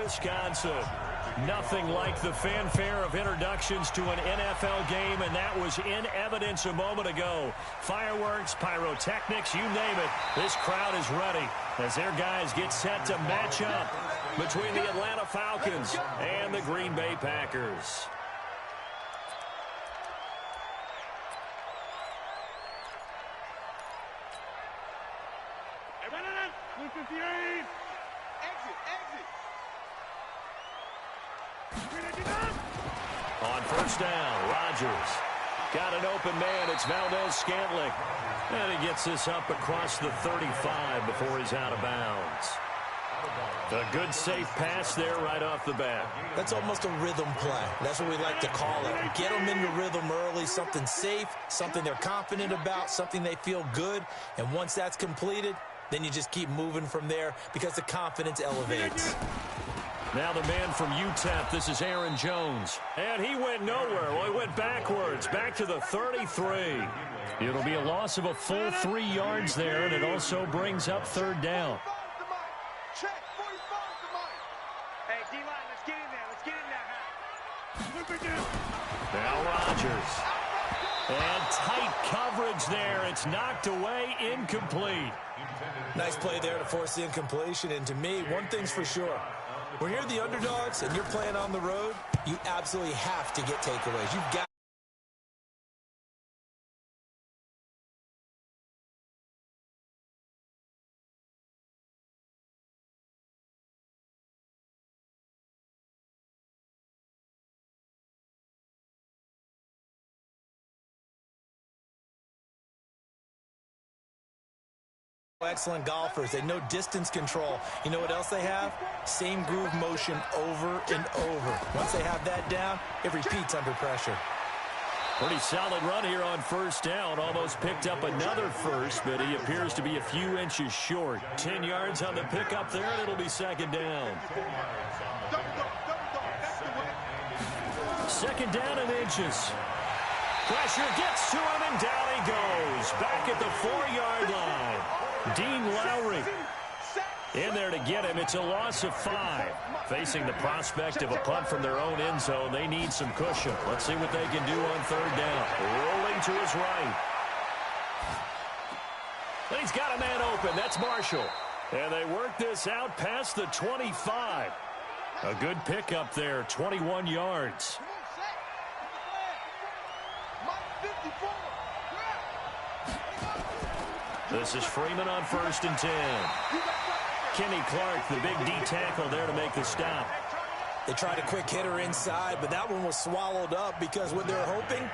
Wisconsin. Nothing like the fanfare of introductions to an NFL game, and that was in evidence a moment ago. Fireworks, pyrotechnics, you name it. This crowd is ready as their guys get set to match up between the Atlanta Falcons and the Green Bay Packers. On first down, Rodgers. Got an open man. It's Valdez-Scantling. And he gets this up across the 35 before he's out of bounds. A good, safe pass there right off the bat. That's almost a rhythm play. That's what we like to call it. Get them into rhythm early, something safe, something they're confident about, something they feel good. And once that's completed, then you just keep moving from there because the confidence elevates. Now the man from UTEP, this is Aaron Jones. And he went nowhere. Well, he went backwards, back to the 33. It'll be a loss of a full 3 yards there, and it also brings up third down. Hey, D-line, let's get in there. Let's get in there. Now Rodgers. And tight coverage there. It's knocked away, incomplete. Nice play there to force the incompletion. And to me, one thing's for sure. When you're the underdogs and you're playing on the road, you absolutely have to get takeaways. You've got excellent golfers. They know distance control. You know what else they have? Same groove motion over and over. Once they have that down, it repeats under pressure. Pretty solid run here on first down. Almost picked up another first, but he appears to be a few inches short. 10 yards on the pickup there, and it'll be second down. Second down and inches. Pressure gets to him, and down he goes. Back at the 4-yard line. Dean Lowry in there to get him. It's a loss of 5. Facing the prospect of a punt from their own end zone, they need some cushion. Let's see what they can do on third down. Rolling to his right. And he's got a man open. That's Marshall. And they work this out past the 25. A good pickup there, 21 yards. This is Freeman on first and 10. Kenny Clark, the big D tackle there to make the stop. They tried a quick hitter inside, but that one was swallowed up because what they're hoping,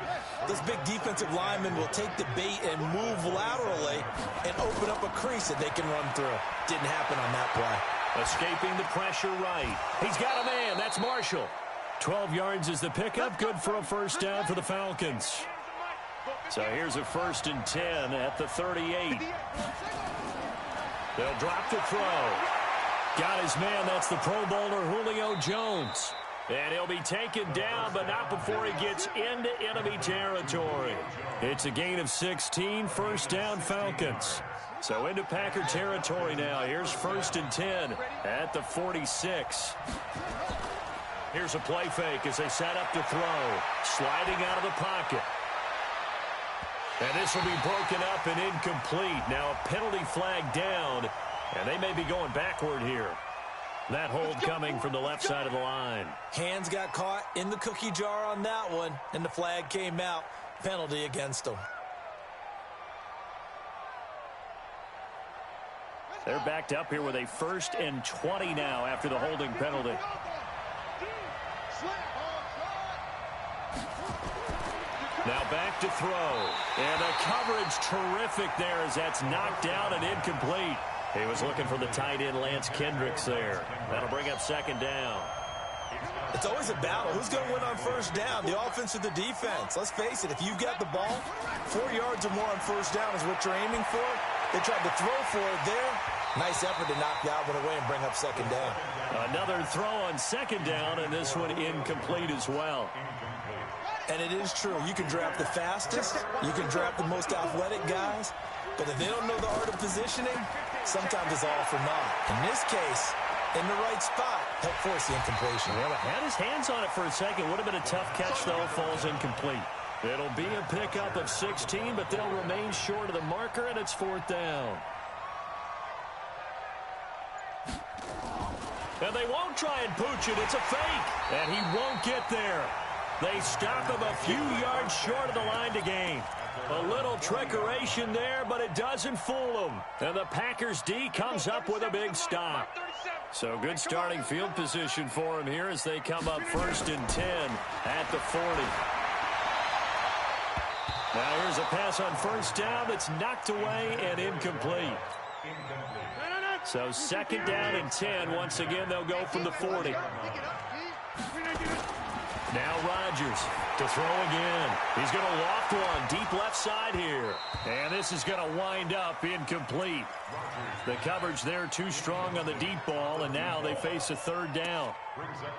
this big defensive lineman will take the bait and move laterally and open up a crease that they can run through. Didn't happen on that play. Escaping the pressure right. He's got a man. That's Marshall. 12 yards is the pickup. Good for a first down for the Falcons. So here's a first and 10 at the 38. They'll drop the throw. Got his man. That's the Pro Bowler Julio Jones. And he'll be taken down, but not before he gets into enemy territory. It's a gain of 16. First down, Falcons. So into Packer territory now. Here's first and 10 at the 46. Here's a play fake as they set up to throw. Sliding out of the pocket. And this will be broken up and incomplete. Now a penalty flag down, and they may be going backward here. That hold coming from the left side of the line. Hands got caught in the cookie jar on that one, and the flag came out. Penalty against them. They're backed up here with a first and 20 now after the holding penalty. Now back to throw. And the coverage terrific there as that's knocked down and incomplete. He was looking for the tight end Lance Kendricks there. That'll bring up second down. It's always a battle. Who's going to win on first down, the offense or the defense? Let's face it, if you've got the ball, 4 yards or more on first down is what you're aiming for. They tried to throw for it there. Nice effort to knock that one away and bring up second down. Another throw on second down, and this one incomplete as well. And it is true. You can draft the fastest. You can draft the most athletic guys. But if they don't know the art of positioning, sometimes it's all for naught. In this case, in the right spot. Help force the incompletion. Well, had his hands on it for a second. Would have been a tough catch, though. Falls incomplete. It'll be a pickup of 16, but they'll remain short of the marker, and it's 4th down. And they won't try and pooch it. It's a fake. And he won't get there. They stop him a few yards short of the line to gain. A little trickeration there, but it doesn't fool him. And the Packers D comes up with a big stop. So good starting field position for him here as they come up 1st and 10 at the 40. Now here's a pass on 1st down that's knocked away and incomplete. So 2nd down and 10. Once again, they'll go from the 40. Now Rodgers to throw again. He's going to loft one deep left side here. And this is going to wind up incomplete. The coverage there too strong on the deep ball, and now they face a 3rd down.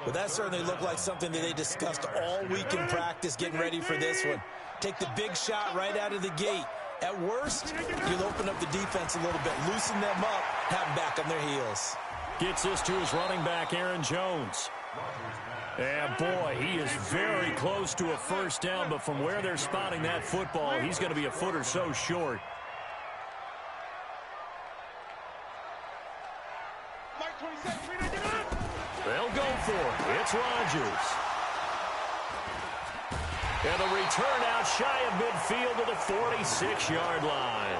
Well, that certainly looked like something that they discussed all week in practice getting ready for this one. Take the big shot right out of the gate. At worst, you'll open up the defense a little bit, loosen them up, have them back on their heels. Gets this to his running back, Aaron Jones. And, boy, he is very close to a 1st down, but from where they're spotting that football, he's going to be a foot or so short. They'll go for it. It's Rodgers. And the return out shy of midfield to the 46-yard line.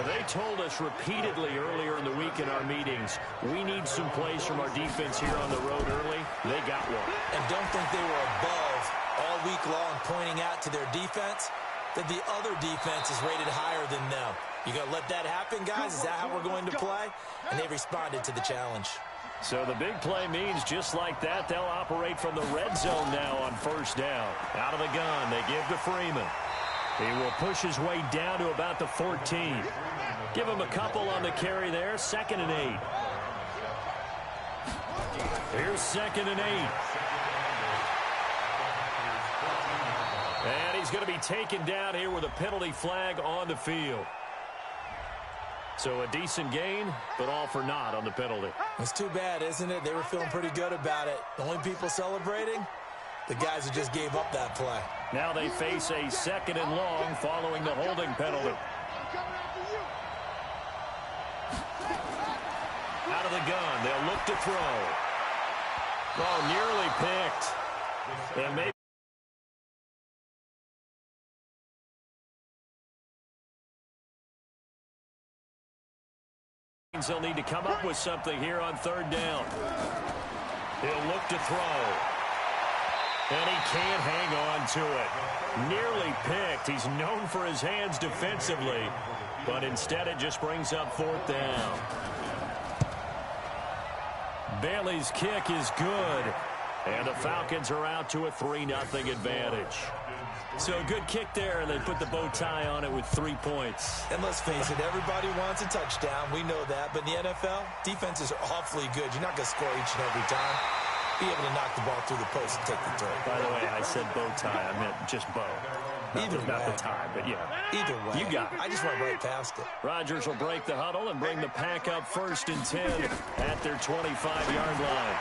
They told us repeatedly earlier in the week in our meetings, we need some plays from our defense here on the road early. They got one. And don't think they were above all week long pointing out to their defense that the other defense is rated higher than them. You going to let that happen, guys? Is that how we're going to play? And they responded to the challenge. So the big play means just like that, they'll operate from the red zone now on 1st down. Out of the gun, they give to Freeman. He will push his way down to about the 14. Give him a couple on the carry there. 2nd and 8. Here's 2nd and 8. And he's going to be taken down here with a penalty flag on the field. So a decent gain, but all for naught on the penalty. It's too bad, isn't it? They were feeling pretty good about it. The only people celebrating, the guys who just gave up that play. Now they face a 2nd and long following the holding penalty. Out of the gun, they'll look to throw. Oh, nearly picked. And maybe they'll need to come up with something here on 3rd down. He'll look to throw. And he can't hang on to it. Nearly picked. He's known for his hands defensively, but instead it just brings up 4th down. Bailey's kick is good, and the Falcons are out to a 3-0 advantage. So a good kick there, and they put the bow tie on it with 3 points. And let's face it, everybody wants a touchdown. We know that. But in the NFL, defenses are awfully good. You're not going to score each and every time. Be able to knock the ball through the post and take the turn. By the way, I said bow tie. I meant just bow. Not the tie, but yeah. Either way. You got it. I just went right past it. Rodgers will break the huddle and bring the pack up 1st and 10 at their 25-yard line.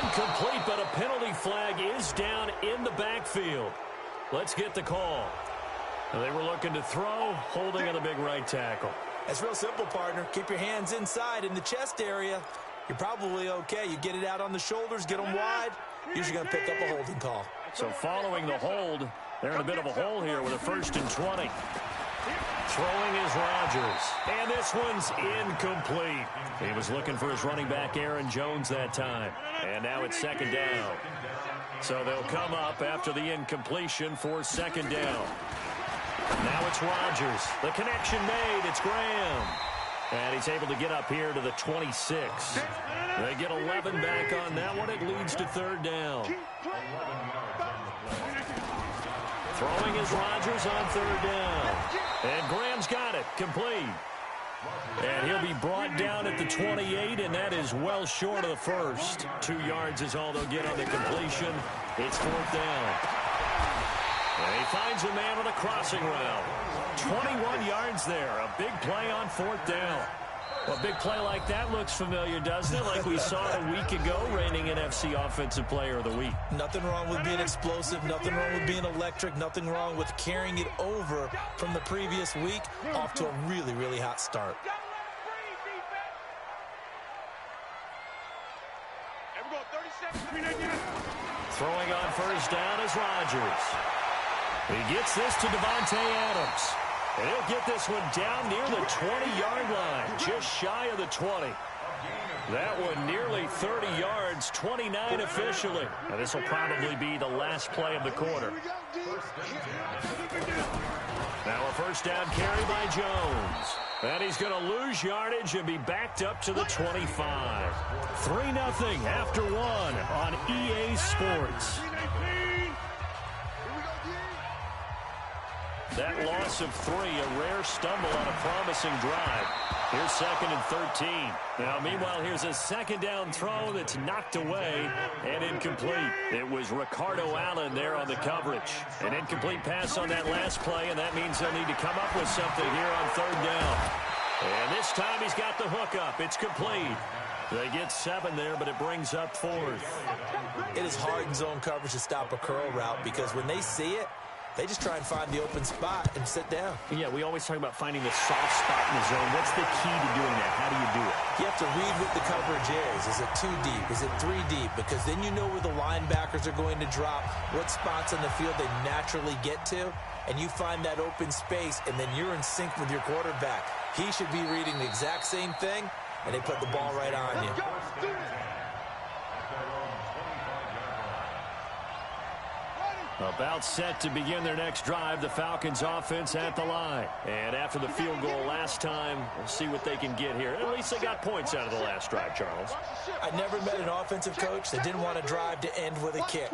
Incomplete, but a penalty flag is down in the backfield. Let's get the call. They were looking to throw, holding on the big right tackle. That's real simple, partner. Keep your hands inside in the chest area. You're probably okay. You get it out on the shoulders, get them wide. Usually going to pick up a holding call. So following the hold, they're in a bit of a hole here with a 1st and 20. Throwing is Rodgers. And this one's incomplete. He was looking for his running back, Aaron Jones, that time. And now it's 2nd down. So they'll come up after the incompletion for 2nd down. Now it's Rodgers. The connection made. It's Graham. And he's able to get up here to the 26. They get 11 back on that one. It leads to 3rd down. Throwing is Rodgers on 3rd down. And Graham's got it. Complete. And he'll be brought down at the 28, and that is well short of the first. 2 yards is all they'll get on the completion. It's 4th down. And he finds a man on a crossing route. 21 yards there. A big play on 4th down. Well, a big play like that looks familiar, doesn't it? Like we saw it a week ago, reigning NFC Offensive Player of the Week. Nothing wrong with being explosive, nothing wrong with being electric, nothing wrong with carrying it over from the previous week off to a really, really hot start. Throwing on first down is Rodgers. He gets this to Devontae Adams. And he'll get this one down near the 20-yard line, just shy of the 20. That one nearly 30 yards, 29 officially. Now this will probably be the last play of the quarter. Now a first down carry by Jones. And he's going to lose yardage and be backed up to the 25. 3-0 after one on EA Sports. That loss of 3, a rare stumble on a promising drive. Here's 2nd and 13. Now, meanwhile, here's a second down throw that's knocked away and incomplete. It was Ricardo Allen there on the coverage. An incomplete pass on that last play, and that means they'll need to come up with something here on 3rd down. And this time he's got the hook up. It's complete. They get 7 there, but it brings up 4th. It is hard in zone coverage to stop a curl route because when they see it, they just try and find the open spot and sit down. Yeah, we always talk about finding the soft spot in the zone. What's the key to doing that? How do you do it? You have to read what the coverage is. Is it 2 deep? Is it 3 deep? Because then you know where the linebackers are going to drop, what spots on the field they naturally get to, and you find that open space, and then you're in sync with your quarterback. He should be reading the exact same thing, and they put the ball right on you. About set to begin their next drive, the Falcons offense at the line. And after the field goal last time, we'll see what they can get here. At least they got points out of the last drive, Charles. I never met an offensive coach that didn't want to drive to end with a kick.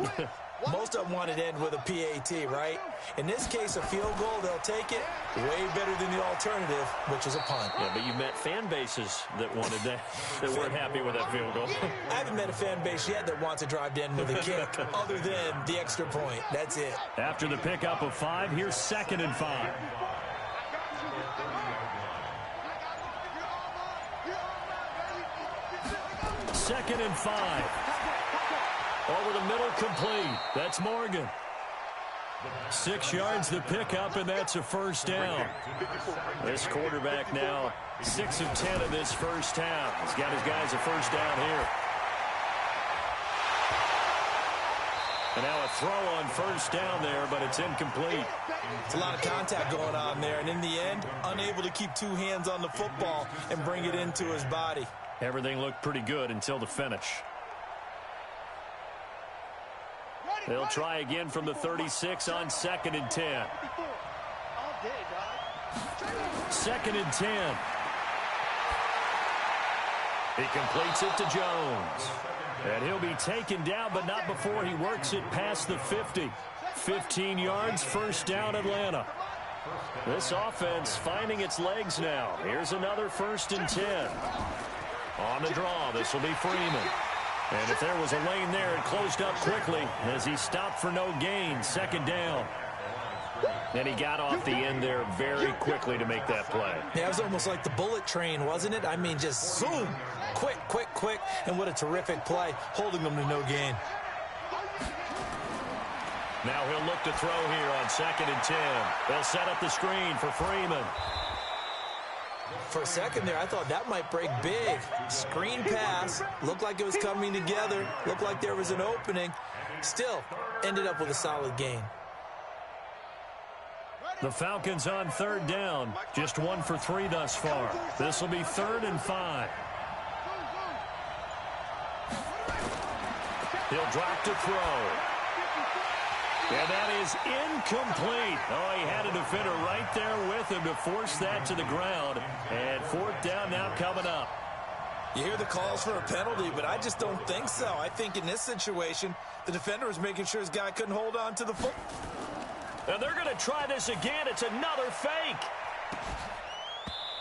Most of them wanted to end with a PAT, right? In this case, a field goal, they'll take it. Way better than the alternative, which is a punt. Yeah, but you've met fan bases that wanted that, that weren't happy with that field goal. I haven't met a fan base yet that wants to drive to end with a kick, other than the extra point. That's it. After the pickup of 5, here's 2nd and 5. Second and 5. Over the middle, complete. That's Morgan. 6 yards the pickup, and that's a first down. This quarterback now 6 of 10 of this first down. He's got his guys a first down here. And now a throw on first down there, but it's incomplete. It's a lot of contact going on there, and in the end, unable to keep 2 hands on the football and bring it into his body. Everything looked pretty good until the finish. They'll try again from the 36 on 2nd and 10. 2nd and 10. He completes it to Jones. And he'll be taken down, but not before he works it past the 50. 15 yards, first down, Atlanta. This offense finding its legs now. Here's another 1st and 10. On the draw, this will be Freeman. And if there was a lane there, it closed up quickly as he stopped for no gain. 2nd down. And he got off the end there very quickly to make that play. Yeah, it was almost like the bullet train, wasn't it? I mean, just zoom. Quick, quick, quick. And what a terrific play, holding them to no gain. Now he'll look to throw here on 2nd and 10. They'll set up the screen for Freeman. For a second there, I thought that might break big. Screen pass. Looked like it was coming together. Looked like there was an opening. Still, ended up with a solid gain. The Falcons on 3rd down. Just 1 for 3 thus far. This will be 3rd and 5. He'll drop to throw. And that is incomplete. Oh, he had a defender right there with him to force that to the ground. And 4th down now coming up. You hear the calls for a penalty, but I just don't think so. I think in this situation, the defender was making sure his guy couldn't hold on to the foot. And they're going to try this again. It's another fake.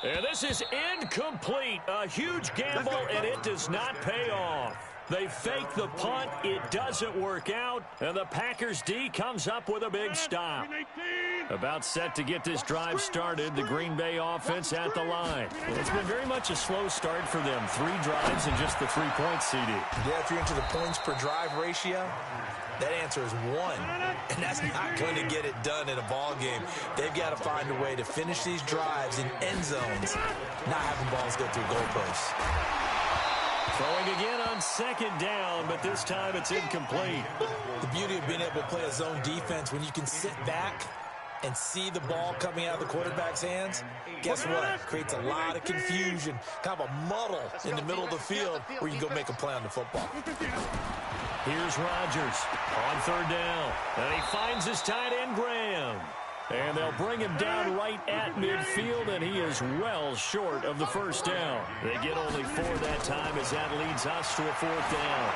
And this is incomplete. A huge gamble, and it does not pay off. They fake the punt. It doesn't work out, and the Packers D comes up with a big stop. About set to get this drive started, the Green Bay offense at the line. It's been very much a slow start for them. 3 drives and just the 3 points, CD. Yeah, if you're into the points per drive ratio, that answer is 1. And that's not going to get it done in a ball game. They've got to find a way to finish these drives in end zones, not having balls go through goalposts. Throwing again on 2nd down, but this time it's incomplete. The beauty of being able to play a zone defense when you can sit back and see the ball coming out of the quarterback's hands, guess what? Creates a lot of confusion, kind of a muddle in the middle of the field where you can go make a play on the football. Here's Rodgers on 3rd down, and he finds his tight end, Graham. And they'll bring him down right at midfield, and he is well short of the 1st down. They get only 4 that time as that leads us to a 4th down.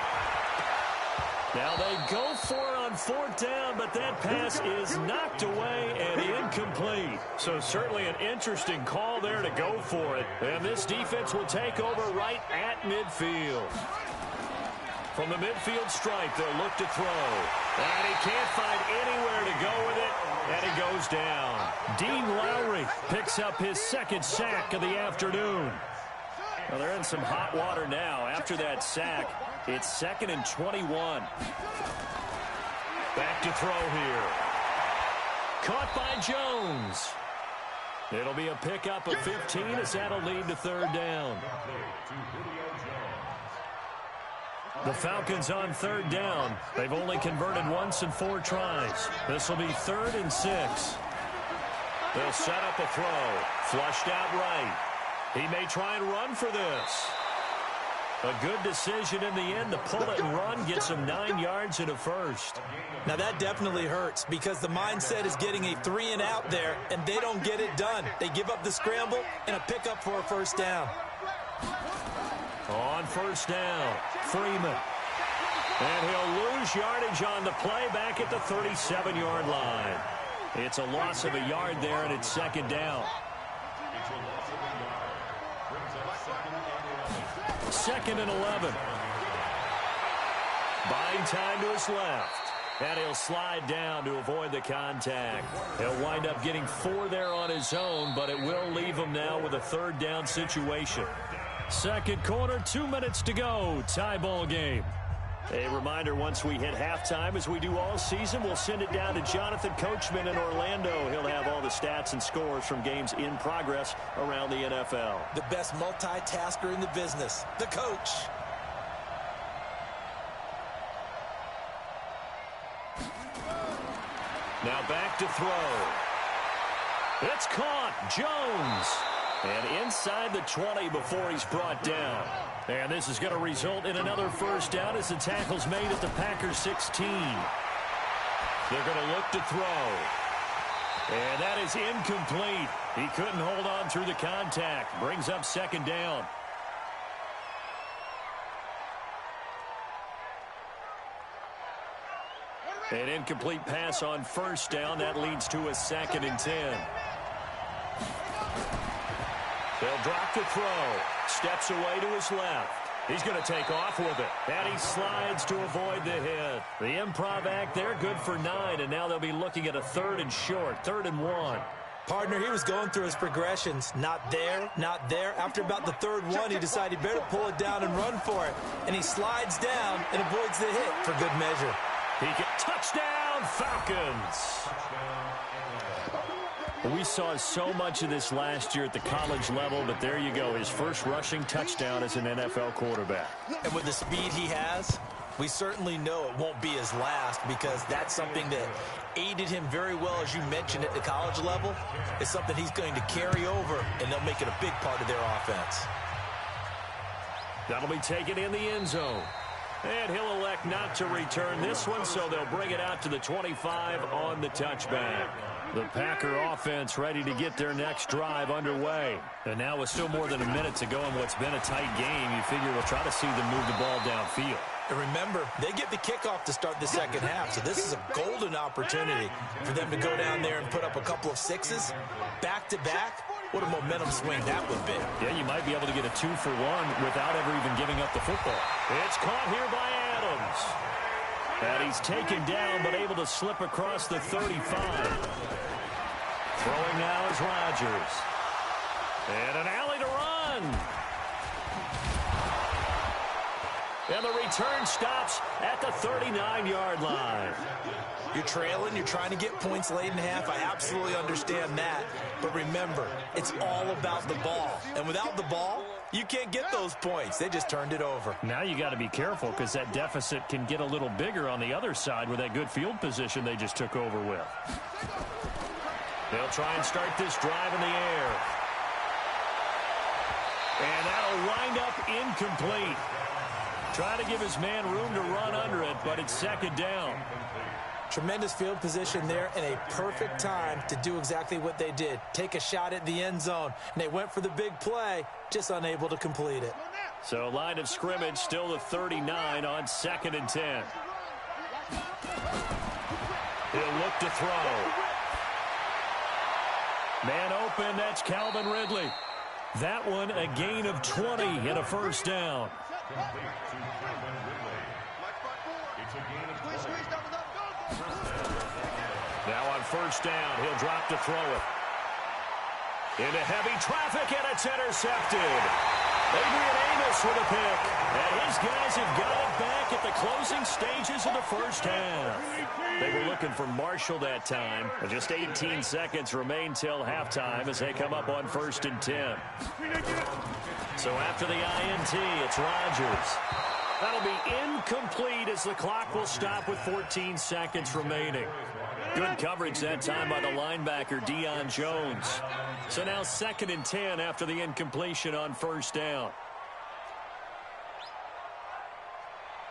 Now they go for it on 4th down, but that pass is knocked away and incomplete. So certainly an interesting call there to go for it. And this defense will take over right at midfield. From the midfield stripe, they'll look to throw. And he can't find anywhere to go with it, and he goes down. Dean Lowry picks up his 2nd sack of the afternoon. Well, they're in some hot water now. After that sack, it's 2nd and 21. Back to throw here. Caught by Jones. It'll be a pickup of 15 as that'll lead to 3rd down. The Falcons on 3rd down. They've only converted once in 4 tries. This will be 3rd and 6. They'll set up a throw. Flushed out right. He may try and run for this. A good decision in the end to pull it and run. Gets him 9 yards and a 1st. Now that definitely hurts because the mindset is getting a 3 and out there, and they don't get it done. They give up the scramble and a pickup for a 1st down. On 1st down, Freeman. And he'll lose yardage on the play back at the 37-yard line. It's a loss of a yard there, and it's 2nd down. 2nd and 11. Buying time to his left. And he'll slide down to avoid the contact. He'll wind up getting 4 there on his own, but it will leave him now with a 3rd down situation. 2nd quarter, 2 minutes to go. Tie ball game. A reminder, once we hit halftime, as we do all season, we'll send it down to Jonathan Coachman in Orlando. He'll have all the stats and scores from games in progress around the NFL. The best multitasker in the business, the coach. Now back to throw. It's caught. Jones. And inside the 20 before he's brought down. And this is going to result in another 1st down as the tackle's made at the Packers 16. They're going to look to throw. And that is incomplete. He couldn't hold on through the contact. Brings up 2nd down. An incomplete pass on 1st down. That leads to a 2nd and 10. They'll drop the throw. Steps away to his left. He's going to take off with it. And he slides to avoid the hit. The improv act there, good for 9. And now they'll be looking at a 3rd and short. 3rd and 1. Partner, he was going through his progressions. Not there, not there. After about the 3rd one, he decided he better pull it down and run for it. And he slides down and avoids the hit for good measure. He gets touchdown, Falcons. We saw so much of this last year at the college level, but there you go. His first rushing touchdown as an NFL quarterback. And with the speed he has, we certainly know it won't be his last because that's something that aided him very well, as you mentioned, at the college level. It's something he's going to carry over, and they'll make it a big part of their offense. That'll be taken in the end zone. And he'll elect not to return this one, so they'll bring it out to the 25 on the touchback. The Packer offense ready to get their next drive underway. And now with still more than a minute to go in what's been a tight game, you figure we'll try to see them move the ball downfield. And remember, they get the kickoff to start the 2nd half, so this is a golden opportunity for them to go down there and put up a couple of 6s back-to-back What a momentum swing that would be. Yeah, you might be able to get a 2-for-1 without ever even giving up the football. It's caught here by Adams. And he's taken down, but able to slip across the 35. Throwing now is Rodgers. And an alley to run. And the return stops at the 39-yard line. You're trailing. You're trying to get points late in half. I absolutely understand that. But remember, it's all about the ball. And without the ball, you can't get those points. They just turned it over. Now you got to be careful because that deficit can get a little bigger on the other side with that good field position they just took over with. They'll try and start this drive in the air. And that'll wind up incomplete. Try to give his man room to run under it, but it's second down. Tremendous field position there and a perfect time to do exactly what they did. Take a shot at the end zone. And they went for the big play, just unable to complete it. So line of scrimmage still the 39 on 2nd and 10. He'll look to throw. Man open, that's Calvin Ridley. That one a gain of 20 and a first down. Now on first down, he'll drop to throw it. Into heavy traffic, and it's intercepted. Adrian Amos with a pick. And his guys have got it back at the closing stages of the first half. They were looking for Marshall that time. Just 18 seconds remain till halftime as they come up on 1st and 10. So after the INT, it's Rodgers. That'll be incomplete as the clock will stop with 14 seconds remaining. Good coverage that time by the linebacker, Deion Jones. So now 2nd and 10 after the incompletion on first down.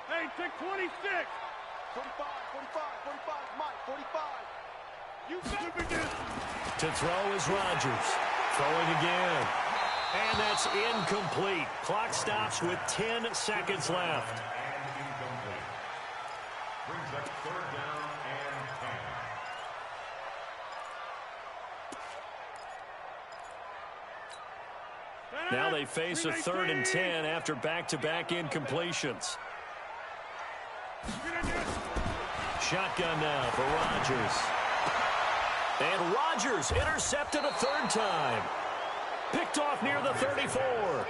Hey, take 26. 45, 45, Mike, 45. You better begin. To throw is Rodgers. Throwing again. And that's incomplete. Clock stops with 10 seconds left. Brings up 3rd down and 10. Now they face a 3rd and 10 after back-to-back incompletions. Shotgun now for Rodgers. And Rodgers intercepted a 3rd time. Picked off near the 34.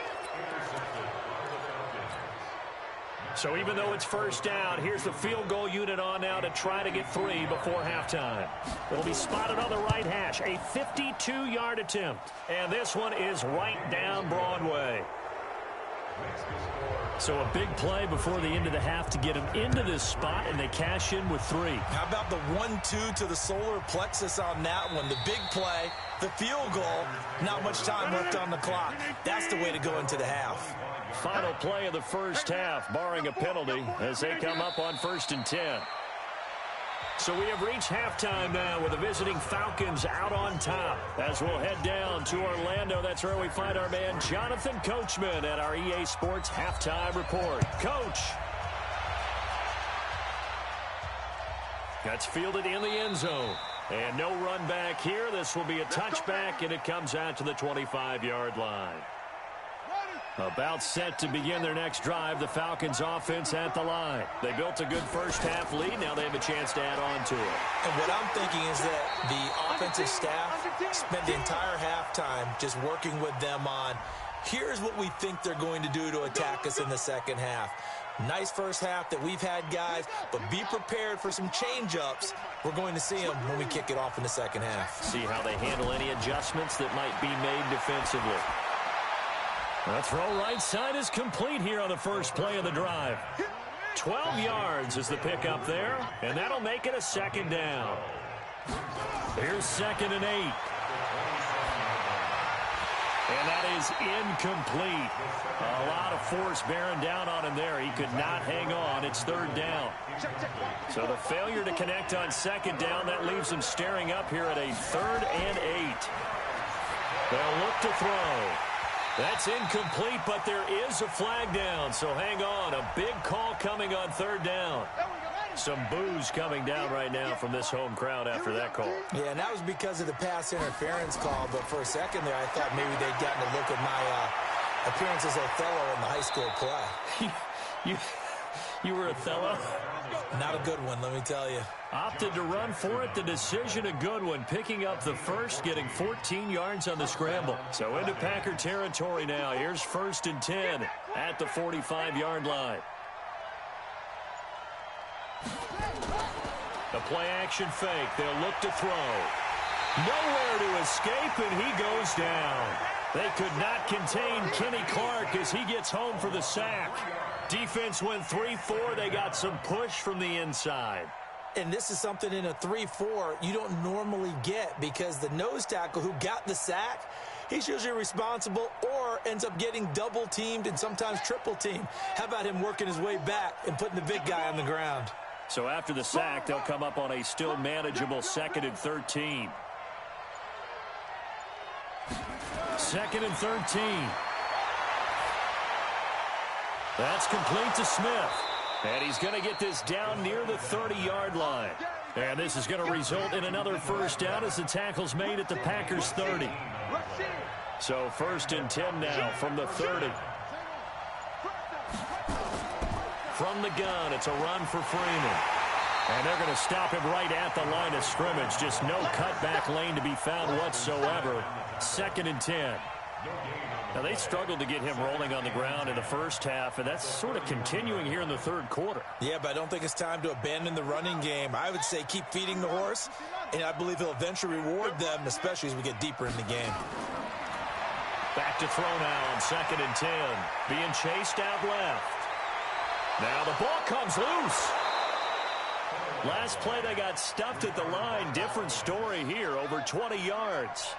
So even though it's first down, here's the field goal unit on now to try to get 3 before halftime. It'll be spotted on the right hash, a 52-yard attempt. And this one is right down Broadway. So a big play before the end of the half to get them into this spot, and they cash in with 3. How about the 1-2 to the solar plexus on that one? The big play, the field goal, not much time left on the clock. That's the way to go into the half. Final play of the first half, barring a penalty, as they come up on 1st and 10. So we have reached halftime now with the visiting Falcons out on top. As we'll head down to Orlando, that's where we find our man Jonathan Coachman at our EA Sports Halftime Report. Coach. That's fielded in the end zone. And no run back here. This will be a touchback, and it comes out to the 25-yard line. About set to begin their next drive, the Falcons offense at the line. They built a good first half lead. Now they have a chance to add on to it. And what I'm thinking is that the offensive staff spent the entire halftime just working with them on, here's what we think they're going to do to attack us in the second half. Nice first half that we've had, guys, but be prepared for some change-ups. We're going to see them when we kick it off in the second half. See how they handle any adjustments that might be made defensively. The throw right side is complete here on the first play of the drive. 12 yards is the pickup there, and that'll make it a second down. Here's 2nd and 8. And that is incomplete. A lot of force bearing down on him there. He could not hang on. It's 3rd down. So the failure to connect on 2nd down, that leaves him staring up here at a 3rd and 8. They'll look to throw. That's incomplete, but there is a flag down, so hang on. A big call coming on 3rd down. Some boos coming down right now from this home crowd after that call. Yeah, and that was because of the pass interference call. But for a second there, I thought maybe they'd gotten a look at my appearance as Othello in the high school play. You were Othello? Not a good one, let me tell you. Opted to run for it. The decision a good one. Picking up the first, getting 14 yards on the scramble. So into Packer territory now. Here's 1st and 10 at the 45-yard line. The play-action fake. They'll look to throw. Nowhere to escape, and he goes down. They could not contain Kenny Clark as he gets home for the sack. Defense went 3-4. They got some push from the inside. And this is something in a 3-4 you don't normally get because the nose tackle who got the sack, he's usually responsible or ends up getting double-teamed and sometimes triple-teamed. How about him working his way back and putting the big guy on the ground? So after the sack, they'll come up on a still manageable 2nd and 13. 2nd and 13. That's complete to Smith. And he's going to get this down near the 30-yard line. And this is going to result in another 1st down as the tackle's made at the Packers' 30. So 1st and 10 now from the 30. From the gun, it's a run for Freeman. And they're going to stop him right at the line of scrimmage. Just no cutback lane to be found whatsoever. 2nd and 10. Now, they struggled to get him rolling on the ground in the first half, and that's sort of continuing here in the 3rd quarter. Yeah, but I don't think it's time to abandon the running game. I would say keep feeding the horse, and I believe he'll eventually reward them, especially as we get deeper in the game. Back to throw now on 2nd and 10. Being chased out left. Now the ball comes loose. Last play, they got stuffed at the line. Different story here, over 20 yards.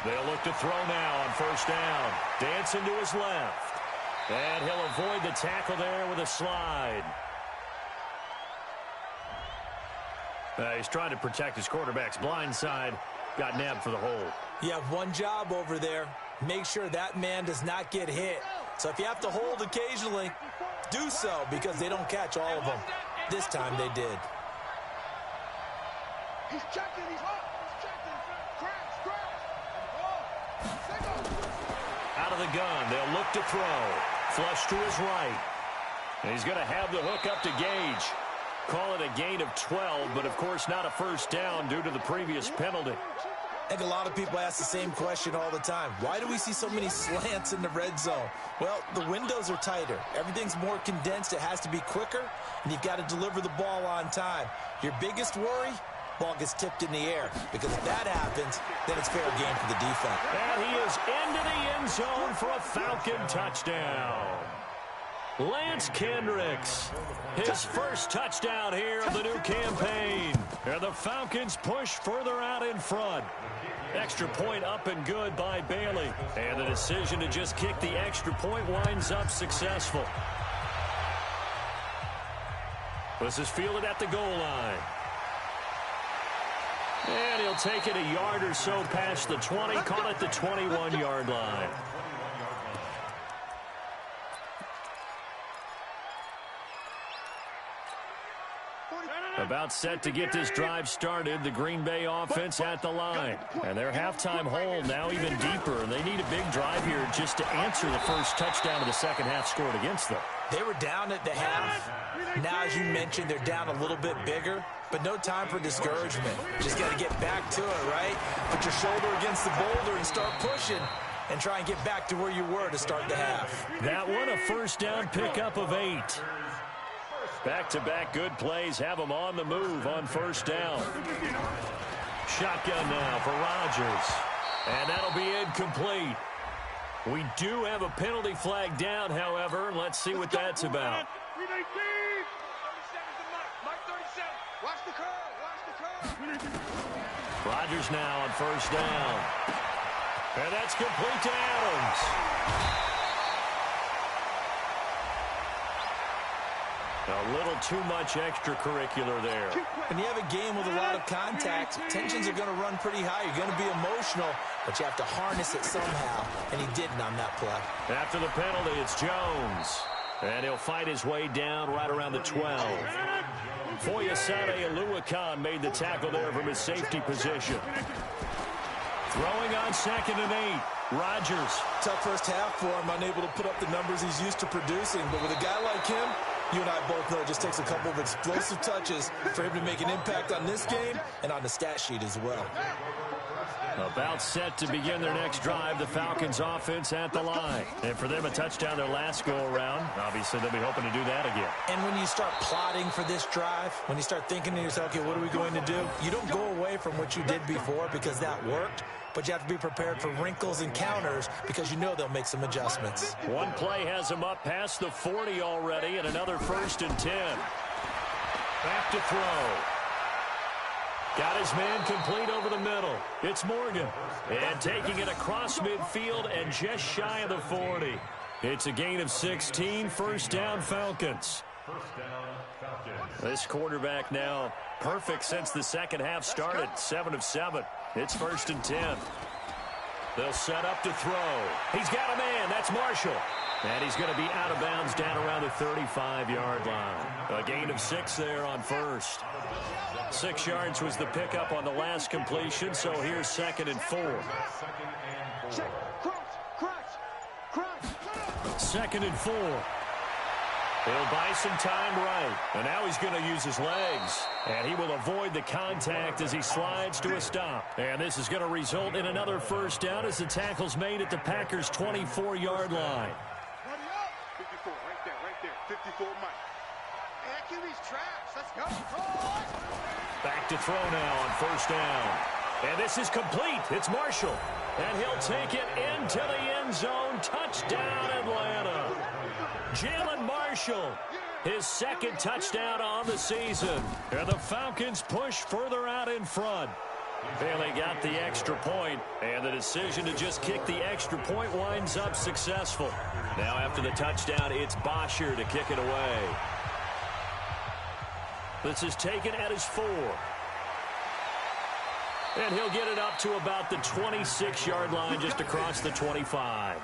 They'll look to throw now on 1st down. Dancing to his left. And he'll avoid the tackle there with a slide. He's trying to protect his quarterback's blind side. Got nabbed for the hold. You have one job over there. Make sure that man does not get hit. So if you have to hold occasionally, do so because they don't catch all of them. This time they did. He's checking, he's hot. He's checking. Crash. Out of the gun, they'll look to throw. Flush to his right. And he's going to have the hook up to Gage. Call it a gain of 12, but of course not a 1st down due to the previous penalty. I think a lot of people ask the same question all the time. Why do we see so many slants in the red zone? Well, the windows are tighter. Everything's more condensed. It has to be quicker, and you've got to deliver the ball on time. Your biggest worry? Ball gets tipped in the air, because if that happens, then it's fair game for the defense. And he is into the end zone for a Falcon touchdown. Lance Kendricks, his 1st touchdown here of the new campaign. And the Falcons push further out in front. Extra point up and good by Bailey. And the decision to just kick the extra point winds up successful. This is fielded at the goal line. And he'll take it a yard or so past the 20, call it the 21-yard line. About set to get this drive started, the Green Bay offense at the line. And their halftime hole now even deeper, and they need a big drive here just to answer the 1st touchdown of the 2nd half scored against them. They were down at the half. Now, as you mentioned, they're down a little bit bigger, but no time for discouragement. Just got to get back to it, right? Put your shoulder against the boulder and start pushing and try and get back to where you were to start the half. That one a 1st down pickup of 8. Back-to-back good plays have them on the move on 1st down. Shotgun now for Rodgers. And that'll be incomplete. We do have a penalty flag down, however. Let's see what that's about. Rodgers now on 1st down. And that's complete to Adams. A little too much extracurricular there. When you have a game with a lot of contact, tensions are going to run pretty high. You're going to be emotional, but you have to harness it somehow, and he didn't on that play. After the penalty, it's Jones. And he'll fight his way down right around the 12. Foyesade Aluakan made the tackle there from his safety position. Throwing on 2nd and 8. Rodgers. Tough first half for him, unable to put up the numbers he's used to producing. But with a guy like him, you and I both know it just takes a couple of explosive touches for him to make an impact on this game and on the stat sheet as well. About set to begin their next drive, the Falcons offense at the line. And for them, a touchdown their last go-around. Obviously, they'll be hoping to do that again. And when you start plotting for this drive, when you start thinking to yourself, okay, what are we going to do? You don't go away from what you did before because that worked, but you have to be prepared for wrinkles and counters because you know they'll make some adjustments. One play has them up past the 40 already, and another 1st and 10. Back to throw. Got his man complete over the middle. It's Morgan. And taking it across midfield and just shy of the 40. It's a gain of 16. First down, Falcons. This quarterback now perfect since the second half started. 7 of 7. It's 1st and 10. They'll set up to throw. He's got a man. That's Marshall. And he's going to be out of bounds down around the 35-yard line. A gain of 6 there on first. 6 yards was the pickup on the last completion, so here's 2nd and 4. 2nd and 4. He'll buy some time right. And now he's going to use his legs. And he will avoid the contact as he slides to a stop. And this is going to result in another first down as the tackle's made at the Packers' 24-yard line. 54, right there. 54, Mike. Hey, QB's trash. Let's go. Back to throw now on first down. And this is complete. It's Marshall. And he'll take it into the end zone. Touchdown, Atlanta. Jalen Marshall, his 2nd touchdown on the season. And the Falcons push further out in front. And they got the extra point, and the decision to just kick the extra point winds up successful. Now after the touchdown, it's Bosher to kick it away. This is taken at his 4. And he'll get it up to about the 26-yard line, just across the 25.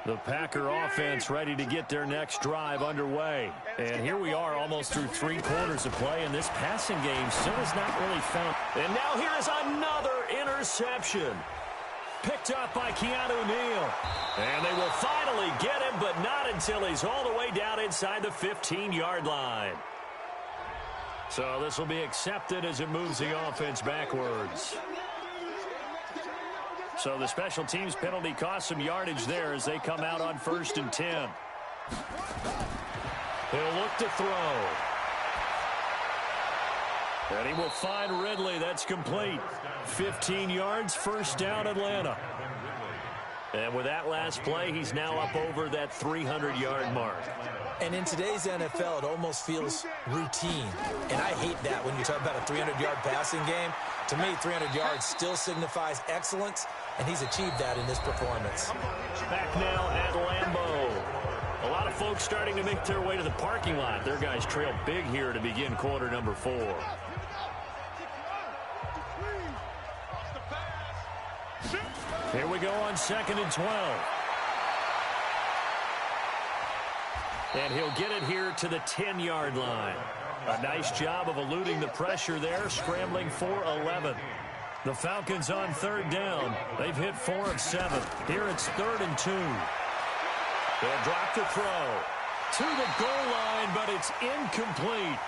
The Packer offense ready to get their next drive underway. And here we are almost through 3 quarters of play, and this passing game still has not really found. And now here is another interception. Picked up by Keanu Neal. And they will finally get him, but not until he's all the way down inside the 15-yard line. So this will be accepted as it moves the offense backwards. So the special teams penalty cost some yardage there as they come out on 1st and 10. He'll look to throw. And he will find Ridley. That's complete. 15 yards, first down, Atlanta. And with that last play, he's now up over that 300-yard mark. And in today's NFL, it almost feels routine. And I hate that when you talk about a 300-yard passing game. To me, 300 yards still signifies excellence, and he's achieved that in this performance. Back now at Lambeau. A lot of folks starting to make their way to the parking lot. Their guys trail big here to begin quarter number 4. Here we go on 2nd and 12. And he'll get it here to the 10-yard line. A nice job of eluding the pressure there, scrambling for 11. The Falcons on 3rd down. They've hit 4 of 7. Here it's 3rd and 2. They'll drop the throw to the goal line, but it's incomplete.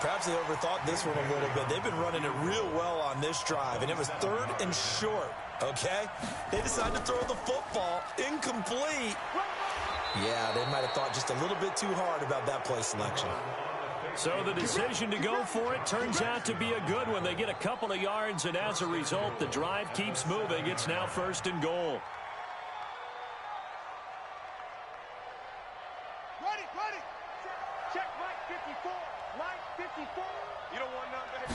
Perhaps they overthought this one a little bit. They've been running it real well on this drive, and it was 3rd and short, okay? They decided to throw the football incomplete. Yeah, they might have thought just a little bit too hard about that play selection. So the decision to go for it turns out to be a good one. They get a couple of yards, and as a result, the drive keeps moving. It's now 1st and goal. Ready. Check Mike 54. Mike 54. You don't want nothing.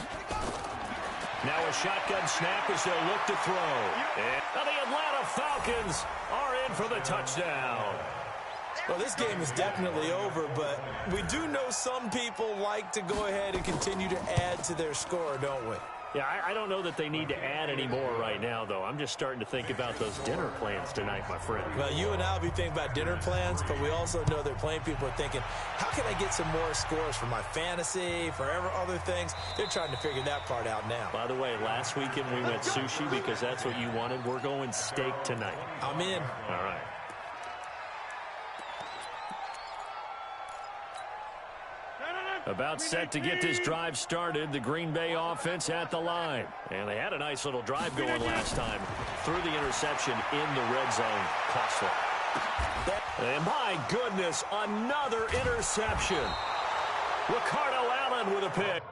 Now a shotgun snap as they'll look to throw. And the Atlanta Falcons are in for the touchdown. Well, this game is definitely over, but we do know some people like to go ahead and continue to add to their score, don't we? Yeah, I don't know that they need to add any more right now, though. I'm just starting to think about those dinner plans tonight, my friend. Well, you and I will be thinking about dinner plans, but we also know that plenty of people are thinking, how can I get some more scores for my fantasy, for other things? They're trying to figure that part out now. By the way, last weekend we went sushi because that's what you wanted. We're going steak tonight. I'm in. All right. About set to get this drive started, the Green Bay offense at the line. And they had a nice little drive going last time. Threw the interception in the red zone. Costly. And my goodness, another interception. Ricardo Allen with a pick.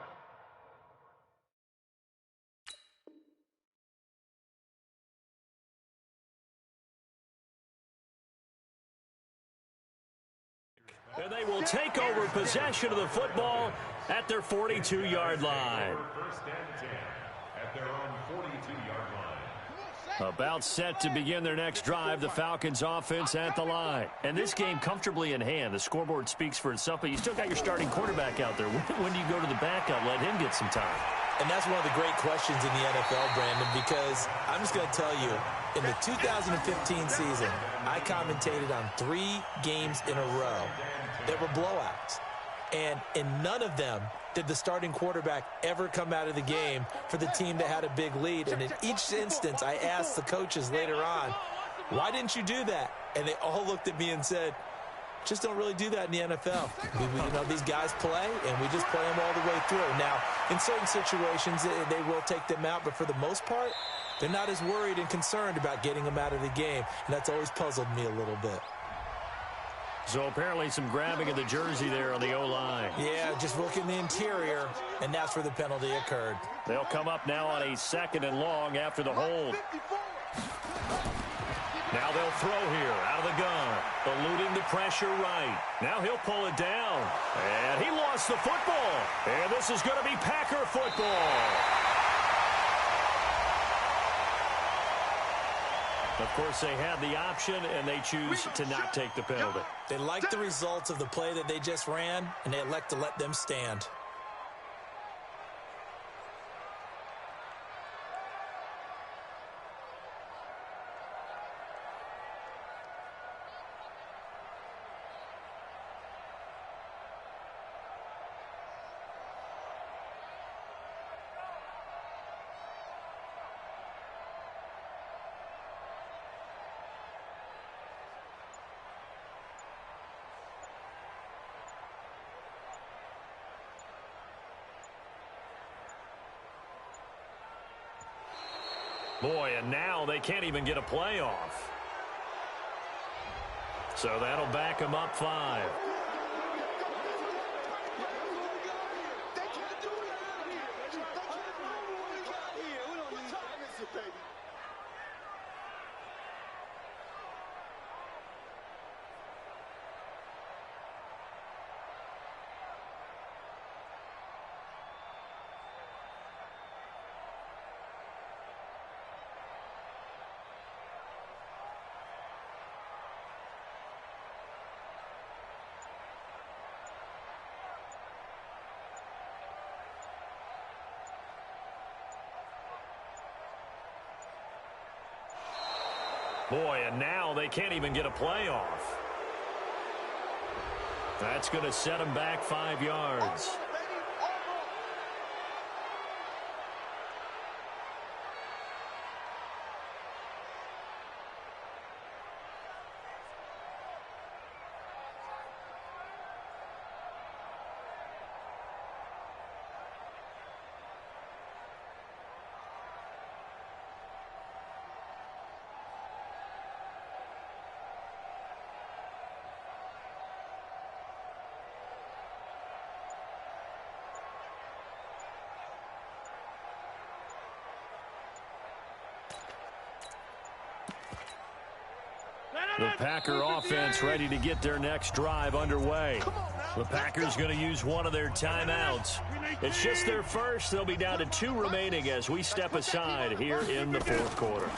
And they will take over possession of the football at their 42-yard line. First and 10 at their own 42-yard line. About set to begin their next drive, the Falcons offense at the line. And this game comfortably in hand. The scoreboard speaks for itself, but you still got your starting quarterback out there. When do you go to the backup, let him get some time? And that's one of the great questions in the NFL, Brandon, because I'm just going to tell you, in the 2015 season, I commentated on 3 games in a row that were blowouts. And in none of them did the starting quarterback ever come out of the game for the team that had a big lead. And in each instance, I asked the coaches later on, why didn't you do that? And they all looked at me and said, just don't really do that in the NFL. You know, these guys play, and we just play them all the way through. Now, in certain situations, they will take them out, but for the most part, they're not as worried and concerned about getting them out of the game, and that's always puzzled me a little bit. So apparently some grabbing of the jersey there on the O-line. Yeah, just look in the interior, and that's where the penalty occurred. They'll come up now on a 2nd and long after the hold. Now they'll throw here out of the gun, eluding the pressure right. Now he'll pull it down, and he lost the football. And this is going to be Packer football. Of course, they had the option, and they choose to not take the penalty. They like the results of the play that they just ran, and they elect to let them stand. Boy, and now they can't even get a playoff. So that'll back them up 5. Boy, and now they can't even get a playoff. That's going to set them back 5 yards. The Packer offense ready to get their next drive underway. The Packers going to use one of their timeouts. It's just their first. They'll be down to 2 remaining as we step aside here in the 4th quarter.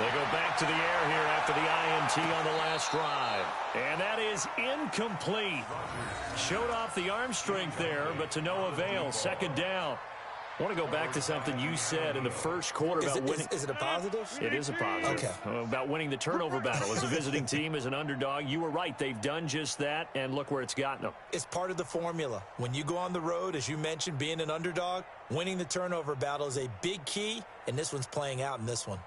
They go back to the air here after the INT on the last drive. And that is incomplete. Showed off the arm strength there, but to no avail. Second down. I want to go back to something you said in the first quarter about winning. Is it a positive? It is a positive. Okay. About winning the turnover battle. As a visiting team, as an underdog, you were right. They've done just that, and look where it's gotten them. It's part of the formula. When you go on the road, as you mentioned, being an underdog, winning the turnover battle is a big key, and this one's playing out in this one.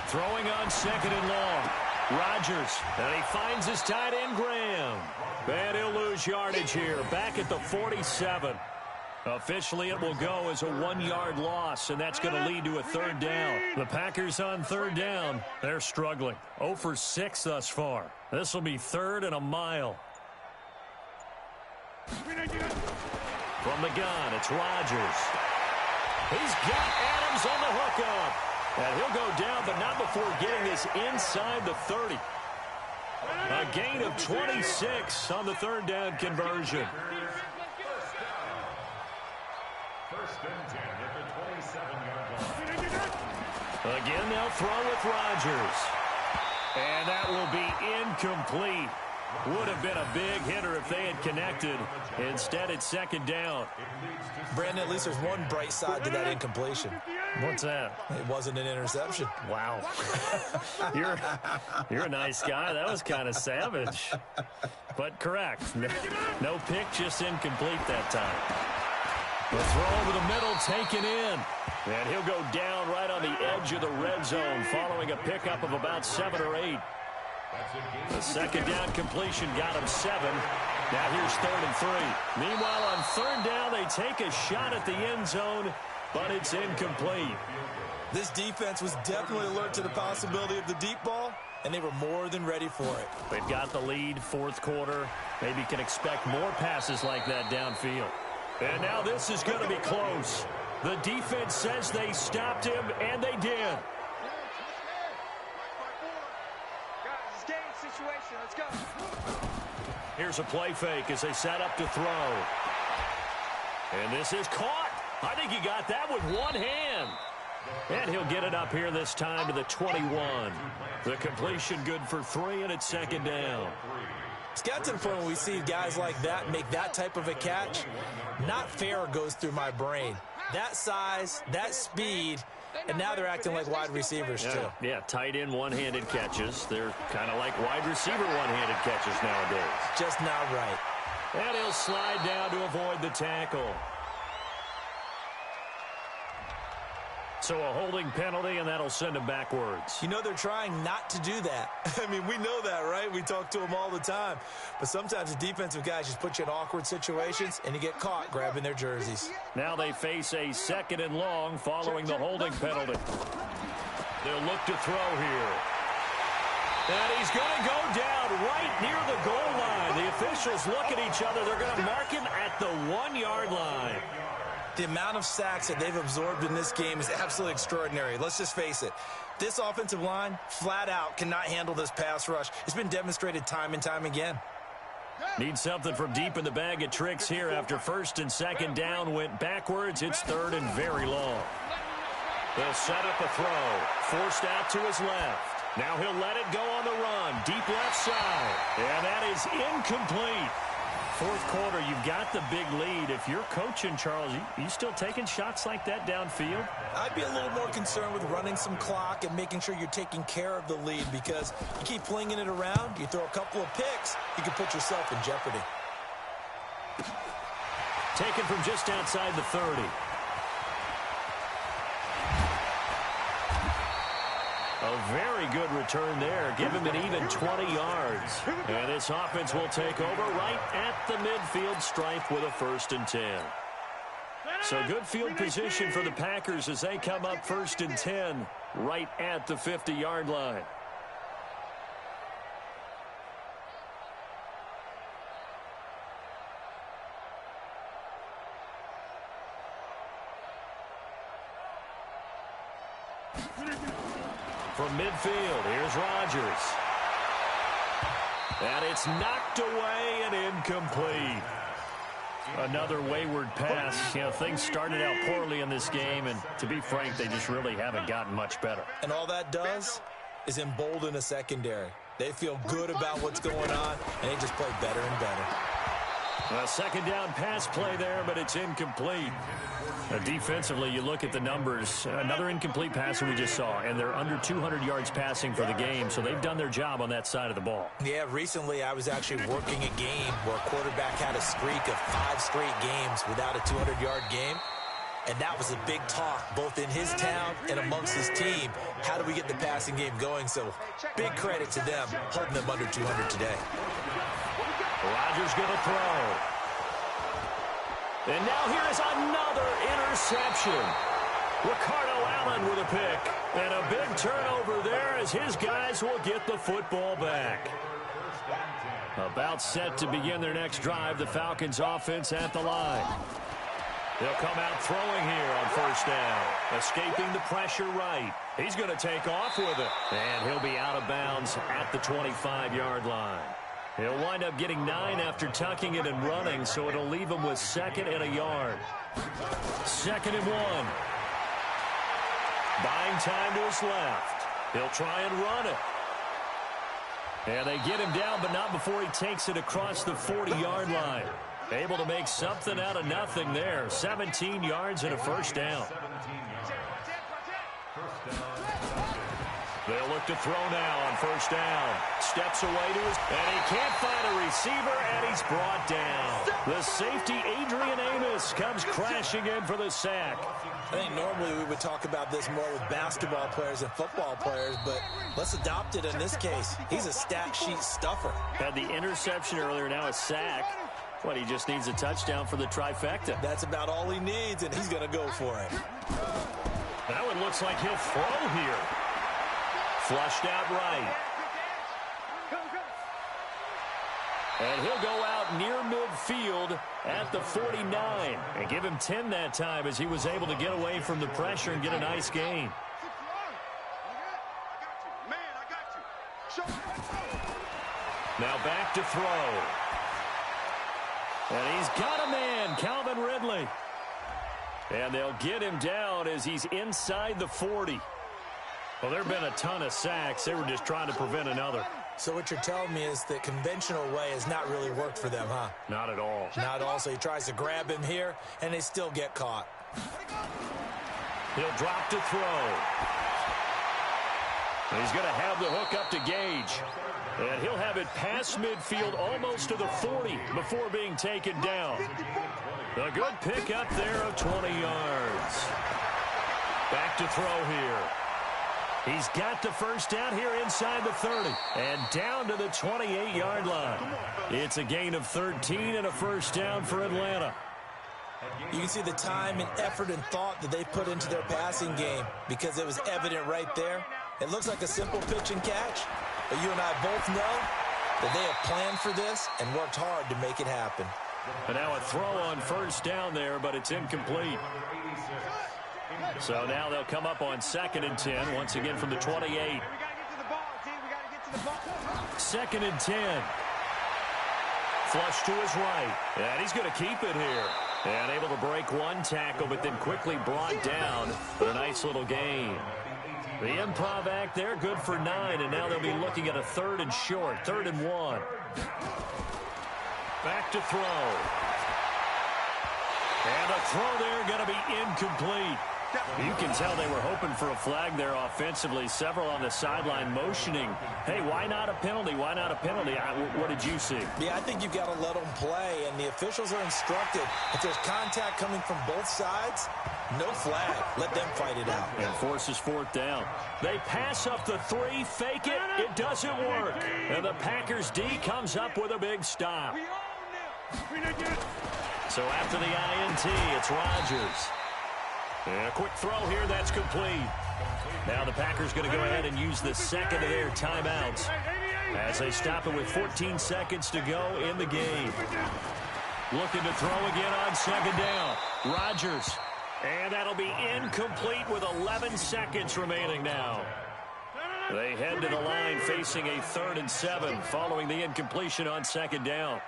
Throwing on second and long. Rodgers, and he finds his tight end, Graham. And he'll lose yardage here, back at the 47. Officially, it will go as a 1-yard loss, and that's going to lead to a third down. The Packers on third down. They're struggling. 0 for 6 thus far. This will be third and a mile. From the gun, it's Rodgers. He's got Adams on the hookup. And he'll go down, but not before getting this inside the 30. A gain of 26 on the third down conversion. First and 10 at the 27-yard line. Again, they'll throw with Rodgers. And that will be incomplete. Would have been a big hitter if they had connected. Instead, it's second down. Brandon, at least there's one bright side to that incompletion. What's that? It wasn't an interception. Wow. You're a nice guy. That was kind of savage. But correct. No pick, just incomplete that time. The throw over the middle, taken in. And he'll go down right on the edge of the red zone following a pickup of about 7 or 8. The second down completion got him 7. Now here's third and 3. Meanwhile, on third down, they take a shot at the end zone, but it's incomplete. This defense was definitely alert to the possibility of the deep ball, and they were more than ready for it. They've got the lead, fourth quarter. Maybe can expect more passes like that downfield. And now this is going to be close. The defense says they stopped him, and they did. Let's go. Here's a play fake as they set up to throw. And this is caught. I think he got that with one hand. And he'll get it up here this time to the 21. The completion good for 3, and it's second down. It's got to the point when we see guys like that make that type of a catch. Not fair goes through my brain. That size, that speed, and now they're acting like wide receivers, too. Yeah, tight end one-handed catches. They're kind of like wide receiver one-handed catches nowadays. Just not right. And he'll slide down to avoid the tackle. So a holding penalty, and that'll send him backwards. You know, they're trying not to do that. I mean, we know that, right? We talk to them all the time. But sometimes the defensive guys just put you in awkward situations, and you get caught grabbing their jerseys. Now they face a second and long following the holding penalty. They'll look to throw here. And he's going to go down right near the goal line. The officials look at each other. They're going to mark him at the 1-yard line. The amount of sacks that they've absorbed in this game is absolutely extraordinary. Let's just face it. This offensive line, flat out, cannot handle this pass rush. It's been demonstrated time and time again. Need something from deep in the bag of tricks here after first and second down went backwards. It's third and very long. They'll set up a throw. Forced out to his left. Now he'll let it go on the run. Deep left side. And that is incomplete. Fourth quarter, you've got the big lead. If you're coaching, Charles, you still taking shots like that downfield? I'd be a little more concerned with running some clock and making sure you're taking care of the lead, because you keep flinging it around, you throw a couple of picks, you can put yourself in jeopardy. Taken from just outside the 30. A very good return there. Give him an even 20 yards. And this offense will take over right at the midfield stripe with a first and 10. So good field position for the Packers as they come up first and 10 right at the 50-yard line. From midfield, here's Rodgers. And it's knocked away and incomplete. Another wayward pass. You know, things started out poorly in this game, and to be frank, they just really haven't gotten much better. And all that does is embolden a secondary. They feel good about what's going on, and they just play better and better. A second down pass play there, but it's incomplete. Defensively, you look at the numbers. Another incomplete passer we just saw, and they're under 200 yards passing for the game, so they've done their job on that side of the ball. Yeah, recently I was actually working a game where a quarterback had a streak of 5 straight games without a 200-yard game, and that was a big talk both in his town and amongst his team. How do we get the passing game going? So big credit to them holding them under 200 today. Rodgers going to throw. And now here is another interception. Ricardo Allen with a pick. And a big turnover there as his guys will get the football back. About set to begin their next drive, the Falcons offense at the line. They'll come out throwing here on first down. Escaping the pressure right. He's going to take off with it. And he'll be out of bounds at the 25-yard line. He'll wind up getting 9 after tucking it and running, so it'll leave him with 2nd and a yard. 2nd and 1. Buying time to his left. He'll try and run it. And they get him down, but not before he takes it across the 40-yard line. Able to make something out of nothing there. 17 yards and a first down. They'll look to throw now on first down. Steps away to his, and he can't find a receiver, and he's brought down. The safety, Adrian Amos, comes crashing in for the sack. I think normally we would talk about this more with basketball players and football players, but let's adopt it in this case. He's a stat sheet stuffer. Had the interception earlier, now a sack. What, he just needs a touchdown for the trifecta. That's about all he needs, and he's going to go for it. Now it looks like he'll throw here. Flushed out right. And he'll go out near midfield at the 49. And give him 10 that time as he was able to get away from the pressure and get a nice gain. Now back to throw. And he's got a man, Calvin Ridley. And they'll get him down as he's inside the 40. Well, there have been a ton of sacks. They were just trying to prevent another. So what you're telling me is the conventional way has not really worked for them, huh? Not at all. Not at all. So he tries to grab him here, and they still get caught. He'll drop to throw. And he's going to have the hook up to Gage. And he'll have it past midfield almost to the 40 before being taken down. A good pick up there of 20 yards. Back to throw here. He's got the first down here inside the 30 and down to the 28-yard line. It's a gain of 13 and a first down for Atlanta. You can see the time and effort and thought that they put into their passing game because it was evident right there. It looks like a simple pitch and catch, but you and I both know that they have planned for this and worked hard to make it happen. And now a throw on first down there, but it's incomplete. So now they'll come up on 2nd and 10, once again from the 28. 2nd and 10. Flush to his right. And he's going to keep it here. And able to break one tackle, but then quickly brought down for a nice little gain. The improv act there, good for 9, and now they'll be looking at a 3rd and short, 3rd and 1. Back to throw. And a throw there going to be incomplete. You can tell they were hoping for a flag there offensively. Several on the sideline motioning, hey, why not a penalty? Why not a penalty? What did you see? Yeah, I think you've got to let them play, and the officials are instructed. If there's contact coming from both sides, no flag. Let them fight it out. And forces 4th down. They pass up the 3, fake it. It doesn't work. And the Packers D comes up with a big stop. So after the INT, it's Rodgers. And a quick throw here, that's complete. Now the Packers going to go ahead and use the 2nd of their timeouts as they stop it with 14 seconds to go in the game. Looking to throw again on 2nd down. Rodgers. And that'll be incomplete with 11 seconds remaining now. They head to the line facing a 3rd and 7 following the incompletion on 2nd down.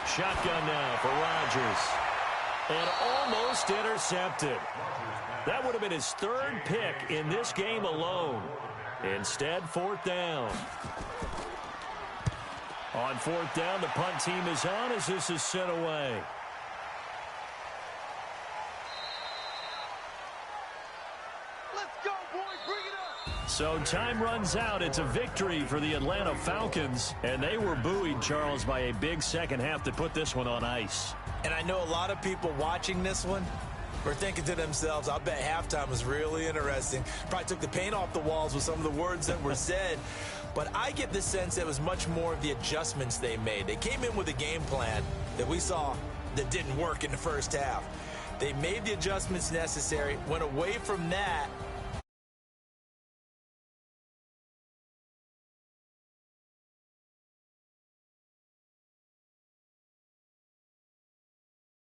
Shotgun now for Rodgers. And almost intercepted. That would have been his third pick in this game alone. Instead, fourth down. On fourth down, the punt team is on as this is sent away. So time runs out. It's a victory for the Atlanta Falcons. And they were buoyed, Charles, by a big second half that put this one on ice. And I know a lot of people watching this one were thinking to themselves, I bet halftime was really interesting. Probably took the paint off the walls with some of the words that were said. But I get the sense that it was much more of the adjustments they made. They came in with a game plan that we saw that didn't work in the first half. They made the adjustments necessary, went away from that,